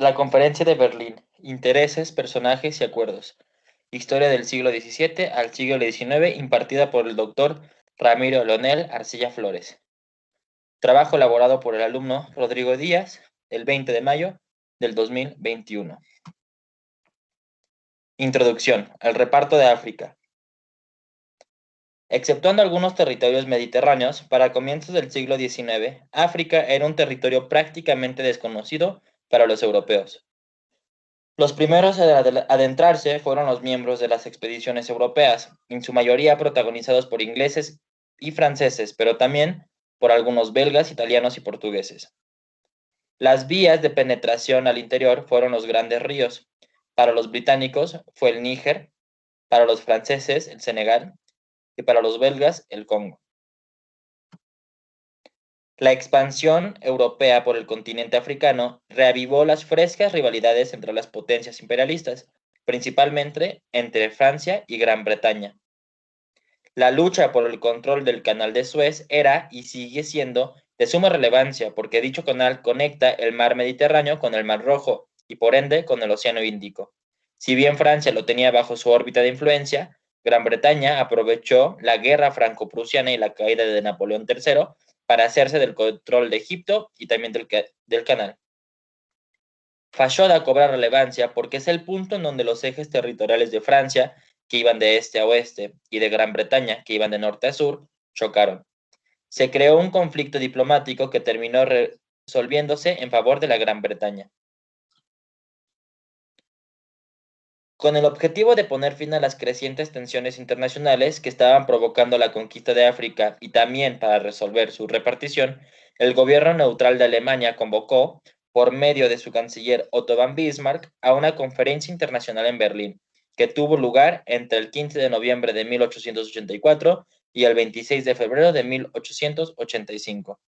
La Conferencia de Berlín. Intereses, personajes y acuerdos. Historia del siglo XVII al siglo XIX, impartida por el doctor Ramiro Leonel Arcilla Flores. Trabajo elaborado por el alumno Rodrigo Díaz, el 20 de mayo del 2021. Introducción al reparto de África. Exceptuando algunos territorios mediterráneos, para comienzos del siglo XIX, África era un territorio prácticamente desconocido para los europeos. Los primeros a adentrarse fueron los miembros de las expediciones europeas, en su mayoría protagonizados por ingleses y franceses, pero también por algunos belgas, italianos y portugueses. Las vías de penetración al interior fueron los grandes ríos. Para los británicos fue el Níger, para los franceses el Senegal y para los belgas el Congo. La expansión europea por el continente africano reavivó las frescas rivalidades entre las potencias imperialistas, principalmente entre Francia y Gran Bretaña. La lucha por el control del Canal de Suez era y sigue siendo de suma relevancia porque dicho canal conecta el mar Mediterráneo con el Mar Rojo y por ende con el Océano Índico. Si bien Francia lo tenía bajo su órbita de influencia, Gran Bretaña aprovechó la guerra franco-prusiana y la caída de Napoleón III para hacerse del control de Egipto y también del canal. Fashoda cobra relevancia porque es el punto en donde los ejes territoriales de Francia, que iban de este a oeste, y de Gran Bretaña, que iban de norte a sur, chocaron. Se creó un conflicto diplomático que terminó resolviéndose en favor de la Gran Bretaña. Con el objetivo de poner fin a las crecientes tensiones internacionales que estaban provocando la conquista de África y también para resolver su repartición, el gobierno neutral de Alemania convocó, por medio de su canciller Otto von Bismarck, a una conferencia internacional en Berlín, que tuvo lugar entre el 15 de noviembre de 1884 y el 26 de febrero de 1885.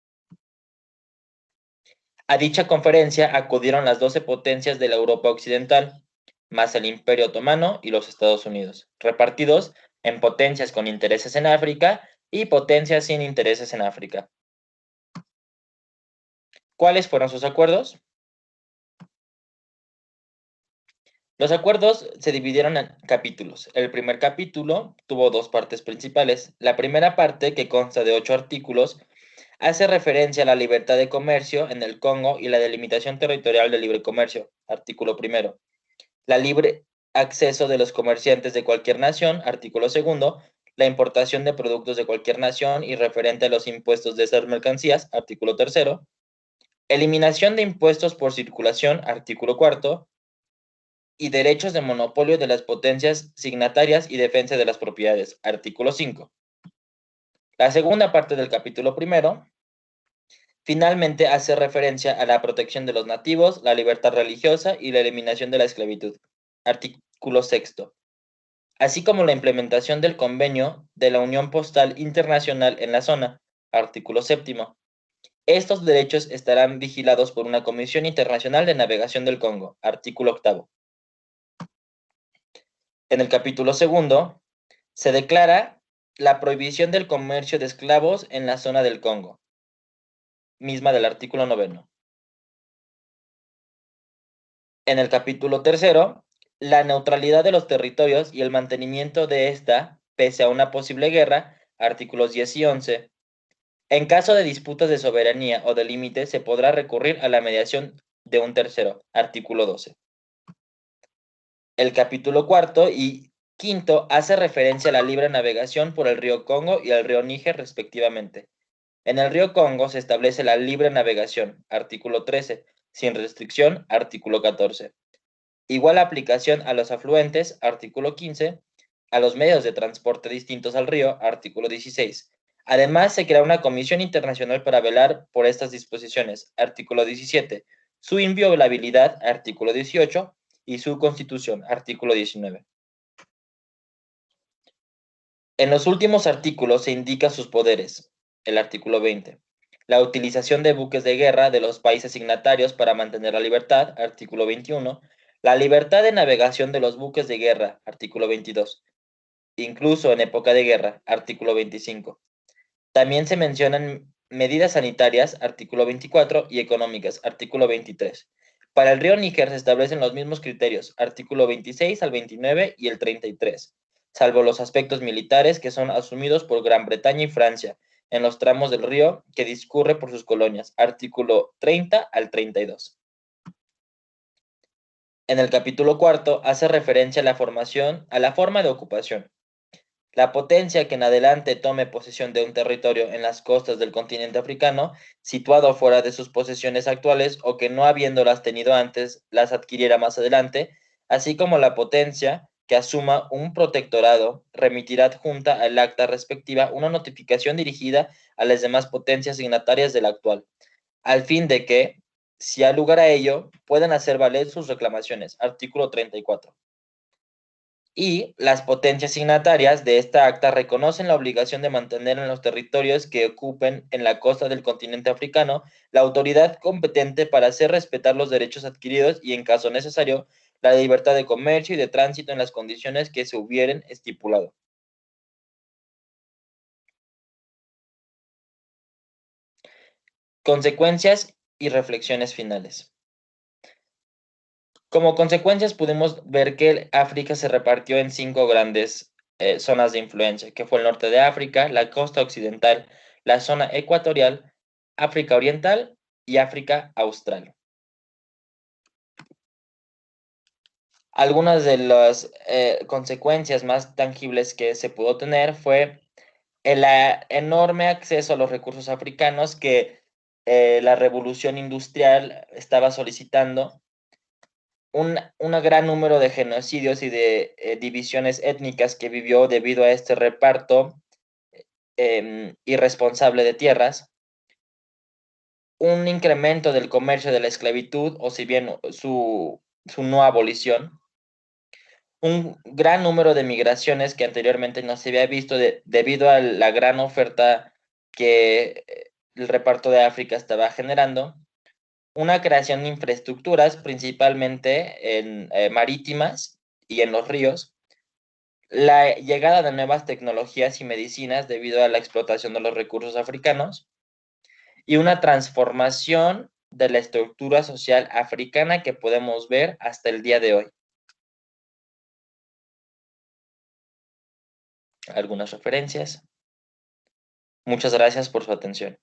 A dicha conferencia acudieron las 12 potencias de la Europa occidental, más el Imperio Otomano y los Estados Unidos, repartidos en potencias con intereses en África y potencias sin intereses en África. ¿Cuáles fueron sus acuerdos? Los acuerdos se dividieron en capítulos. El primer capítulo tuvo dos partes principales. La primera parte, que consta de 8 artículos, hace referencia a la libertad de comercio en el Congo y la delimitación territorial del libre comercio, artículo primero. La libre acceso de los comerciantes de cualquier nación, artículo segundo. La importación de productos de cualquier nación y referente a los impuestos de esas mercancías, artículo tercero. Eliminación de impuestos por circulación, artículo cuarto. Y derechos de monopolio de las potencias signatarias y defensa de las propiedades, artículo 5. La segunda parte del capítulo primero finalmente hace referencia a la protección de los nativos, la libertad religiosa y la eliminación de la esclavitud, artículo 6, así como la implementación del convenio de la Unión Postal Internacional en la zona, artículo 7. Estos derechos estarán vigilados por una Comisión Internacional de Navegación del Congo, artículo 8. En el capítulo segundo, se declara la prohibición del comercio de esclavos en la zona del Congo, misma del artículo 9. En el capítulo tercero, la neutralidad de los territorios y el mantenimiento de esta, pese a una posible guerra, artículos 10 y 11. En caso de disputas de soberanía o de límite, se podrá recurrir a la mediación de un tercero, artículo 12. El capítulo cuarto y quinto hace referencia a la libre navegación por el río Congo y el río Níger, respectivamente. En el río Congo se establece la libre navegación, artículo 13, sin restricción, artículo 14. Igual aplicación a los afluentes, artículo 15, a los medios de transporte distintos al río, artículo 16. Además, se crea una comisión internacional para velar por estas disposiciones, artículo 17, su inviolabilidad, artículo 18, y su constitución, artículo 19. En los últimos artículos se indica sus poderes, el artículo 20. La utilización de buques de guerra de los países signatarios para mantener la libertad, artículo 21. La libertad de navegación de los buques de guerra, artículo 22. Incluso en época de guerra, artículo 25. También se mencionan medidas sanitarias, artículo 24, y económicas, artículo 23. Para el río Níger se establecen los mismos criterios, artículo 26 al 29 y el 33, salvo los aspectos militares que son asumidos por Gran Bretaña y Francia en los tramos del río que discurre por sus colonias, artículo 30 al 32. En el capítulo cuarto hace referencia a la forma de ocupación. La potencia que en adelante tome posesión de un territorio en las costas del continente africano, situado fuera de sus posesiones actuales o que no habiéndolas tenido antes, las adquiriera más adelante, así como la potencia que asuma un protectorado, remitirá adjunta al acta respectiva una notificación dirigida a las demás potencias signatarias del actual, al fin de que, si ha lugar a ello, puedan hacer valer sus reclamaciones. Artículo 34. Y las potencias signatarias de esta acta reconocen la obligación de mantener en los territorios que ocupen en la costa del continente africano la autoridad competente para hacer respetar los derechos adquiridos y, en caso necesario, la libertad de comercio y de tránsito en las condiciones que se hubieren estipulado. Consecuencias y reflexiones finales. Como consecuencias, pudimos ver que África se repartió en 5 grandes zonas de influencia, que fue el norte de África, la costa occidental, la zona ecuatorial, África oriental y África austral. Algunas de las consecuencias más tangibles que se pudo tener fue el enorme acceso a los recursos africanos que la revolución industrial estaba solicitando, un gran número de genocidios y de divisiones étnicas que vivió debido a este reparto irresponsable de tierras, un incremento del comercio de la esclavitud, o si bien su no abolición, un gran número de migraciones que anteriormente no se había visto debido a la gran oferta que el reparto de África estaba generando, una creación de infraestructuras, principalmente en marítimas y en los ríos, la llegada de nuevas tecnologías y medicinas debido a la explotación de los recursos africanos y una transformación de la estructura social africana que podemos ver hasta el día de hoy. Algunas referencias. Muchas gracias por su atención.